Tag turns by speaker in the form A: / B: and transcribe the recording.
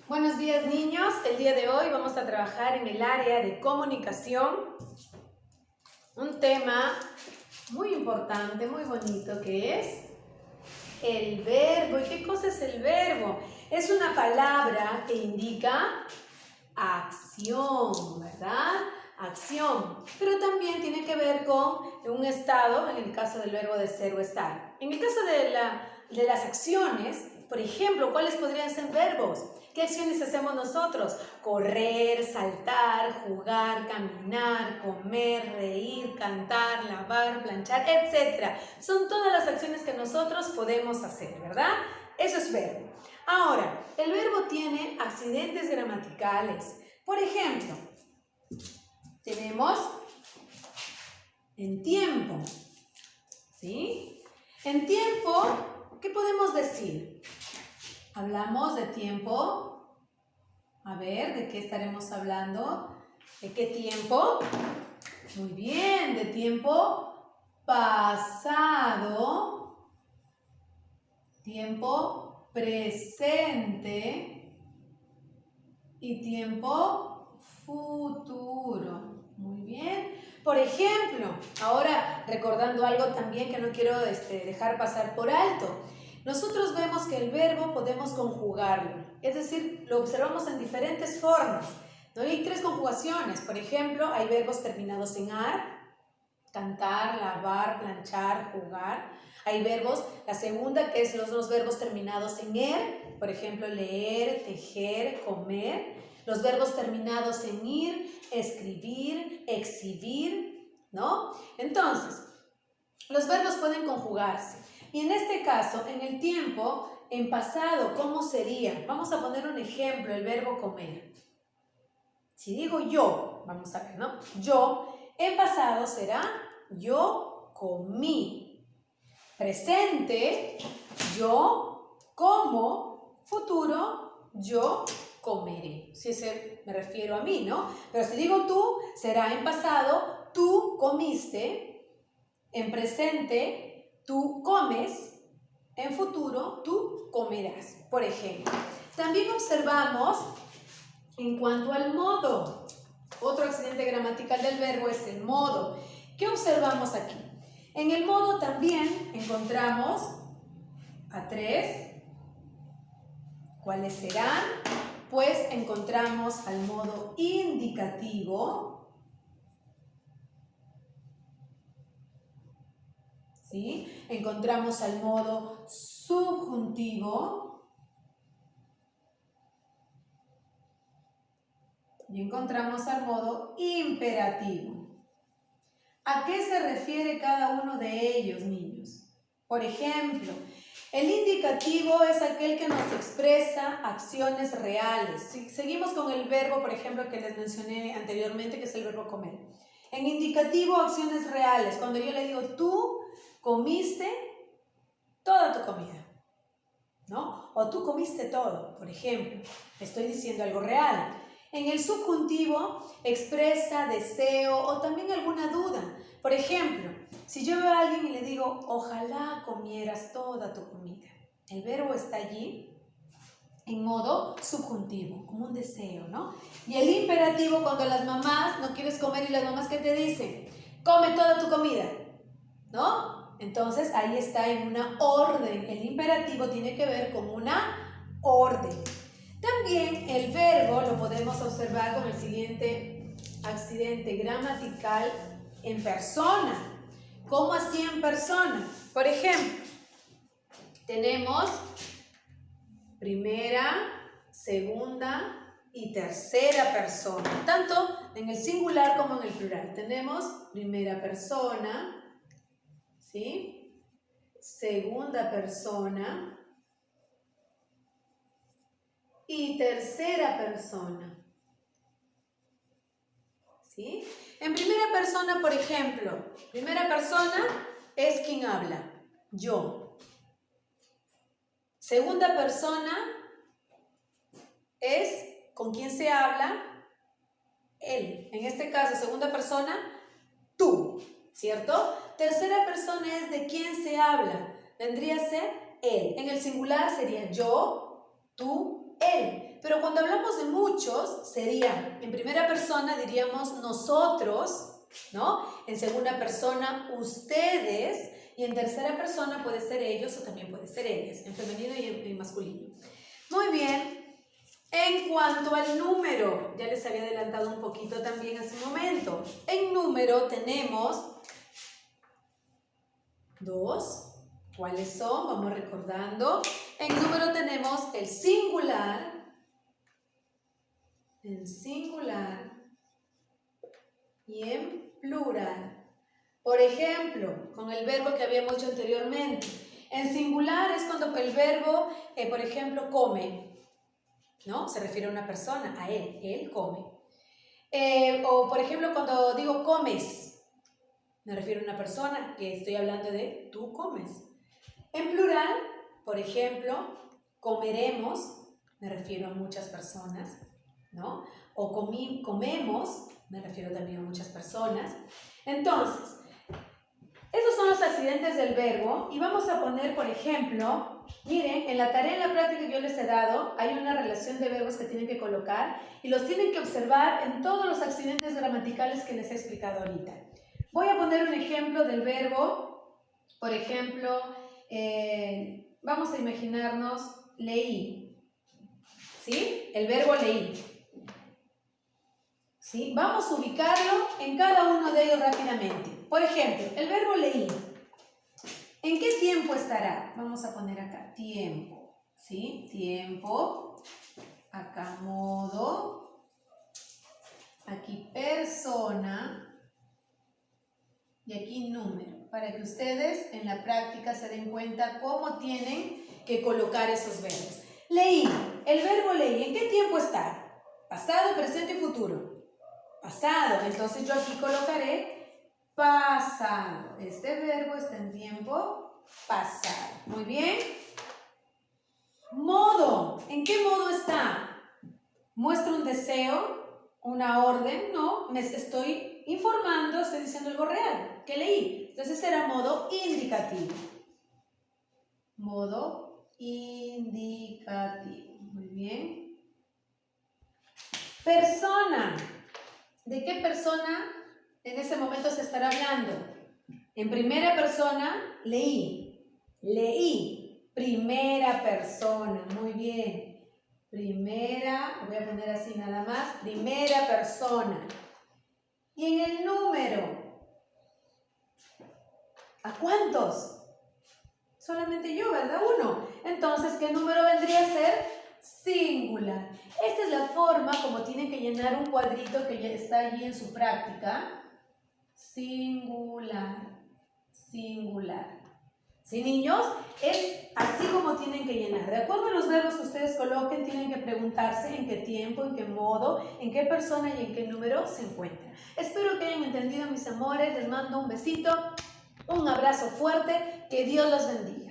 A: Buenos días, niños. El día de hoy vamos a trabajar en el área de comunicación. Un tema muy importante, muy bonito, que es el verbo. ¿Y qué cosa es el verbo? Es una palabra que indica acción, ¿verdad? Acción. Pero también tiene que ver con un estado, en el caso del verbo de ser o estar. En el caso de las acciones, por ejemplo, ¿cuáles podrían ser verbos? ¿Qué acciones hacemos nosotros? Correr, saltar, jugar, caminar, comer, reír, cantar, lavar, planchar, etc. Son todas las acciones que nosotros podemos hacer, ¿verdad? Eso es verbo. Ahora, el verbo tiene accidentes gramaticales. Por ejemplo, tenemos en tiempo, ¿sí? En tiempo, ¿qué podemos decir? Hablamos de tiempo. A ver, ¿de qué estaremos hablando? ¿De qué tiempo? Muy bien, de tiempo pasado, tiempo presente y tiempo futuro. Muy bien. Por ejemplo, ahora recordando algo también que no quiero dejar pasar por alto. Nosotros vemos que el verbo podemos conjugarlo, es decir, lo observamos en diferentes formas, ¿no? Hay 3 conjugaciones, por ejemplo, hay verbos terminados en ar, cantar, lavar, planchar, jugar. Hay verbos, la segunda que es los verbos terminados en er, por ejemplo, leer, tejer, comer. Los verbos terminados en ir, escribir, exhibir, ¿no? Entonces, los verbos pueden conjugarse. Y en este caso, en el tiempo, en pasado, ¿cómo sería? Vamos a poner un ejemplo, el verbo comer. Si digo yo, vamos a ver, ¿no? Yo, en pasado será yo comí. Presente, yo como. Futuro, yo comeré. Si ese me refiero a mí, ¿no? Pero si digo tú, será en pasado, tú comiste. En presente, tú comes. En futuro, tú comerás, por ejemplo. También observamos en cuanto al modo. Otro accidente gramatical del verbo es el modo. ¿Qué observamos aquí? En el modo también encontramos a 3. ¿Cuáles serán? Pues encontramos al modo indicativo, ¿sí? Encontramos al modo subjuntivo y encontramos al modo imperativo. ¿A qué se refiere cada uno de ellos, niños? Por ejemplo, el indicativo es aquel que nos expresa acciones reales. Si seguimos con el verbo, por ejemplo, que les mencioné anteriormente, que es el verbo comer. En indicativo, acciones reales. Cuando yo le digo, tú comiste toda tu comida, ¿no? O tú comiste todo, por ejemplo. Estoy diciendo algo real. En el subjuntivo expresa deseo o también alguna duda. Por ejemplo, si yo veo a alguien y le digo, ojalá comieras toda tu comida. El verbo está allí en modo subjuntivo, como un deseo, ¿no? Y el imperativo, cuando las mamás no quieres comer y las mamás, ¿qué te dicen? Come toda tu comida, ¿no? Entonces ahí está en una orden. El imperativo tiene que ver con una orden. También el verbo lo podemos observar con el siguiente accidente gramatical en persona. ¿Cómo así en persona? Por ejemplo, tenemos primera, segunda y tercera persona, tanto en el singular como en el plural. Tenemos primera persona, ¿sí? Segunda persona y tercera persona, ¿sí? En primera persona, por ejemplo, primera persona es quien habla, yo. Segunda persona es con quien se habla, él. En este caso, segunda persona, tú, ¿cierto? Tercera persona es de quién se habla, vendría a ser él. En el singular sería yo. tú, él. Pero cuando hablamos de muchos, sería, en primera persona diríamos nosotros, ¿no? En segunda persona, ustedes. Y en tercera persona puede ser ellos o también puede ser ellas, en femenino y en masculino. Muy bien. En cuanto al número, ya les había adelantado un poquito también hace un momento. En número tenemos 2. ¿Cuáles son? Vamos recordando. En número tenemos el singular, en singular y en plural. Por ejemplo, con el verbo que habíamos dicho anteriormente. En singular es cuando el verbo, por ejemplo, come, ¿no? Se refiere a una persona, a él come. O por ejemplo, cuando digo comes, me refiero a una persona, que estoy hablando de tú comes. En plural, por ejemplo, comeremos, me refiero a muchas personas, ¿no? O comemos, me refiero también a muchas personas. Entonces, esos son los accidentes del verbo y vamos a poner, por ejemplo, miren, en la tarea, en la práctica que yo les he dado, hay una relación de verbos que tienen que colocar y los tienen que observar en todos los accidentes gramaticales que les he explicado ahorita. Voy a poner un ejemplo del verbo, por ejemplo, vamos a imaginarnos leí, ¿sí? El verbo leí. ¿Sí? Vamos a ubicarlo en cada uno de ellos rápidamente. Por ejemplo, el verbo leí. ¿En qué tiempo estará? Vamos a poner acá, tiempo. ¿Sí? Tiempo. Acá modo. Aquí persona. Y aquí número. Para que ustedes en la práctica se den cuenta cómo tienen que colocar esos verbos. Leí. El verbo leí. ¿En qué tiempo está? Pasado, presente y futuro. Pasado, entonces yo aquí colocaré pasado. Este verbo está en tiempo pasado. Muy bien. Modo. ¿En qué modo está? ¿Muestro un deseo? ¿Una orden? No, me estoy informando, estoy diciendo algo real. ¿Qué leí? Entonces será modo indicativo. Modo indicativo. Muy bien. Persona. ¿De qué persona en ese momento se estará hablando? En primera persona, leí. Leí. Primera persona. Muy bien. Primera, voy a poner así nada más. Primera persona. Y en el número, ¿a cuántos? Solamente yo, ¿verdad? 1. Entonces, ¿qué número vendría a ser? Singular. Esta es la forma como tienen que llenar un cuadrito que ya está allí en su práctica. Singular. Singular. ¿Sí, niños? Es así como tienen que llenar. De acuerdo a los verbos que ustedes coloquen, tienen que preguntarse en qué tiempo, en qué modo, en qué persona y en qué número se encuentran. Espero que hayan entendido, mis amores. Les mando un besito, un abrazo fuerte. Que Dios los bendiga.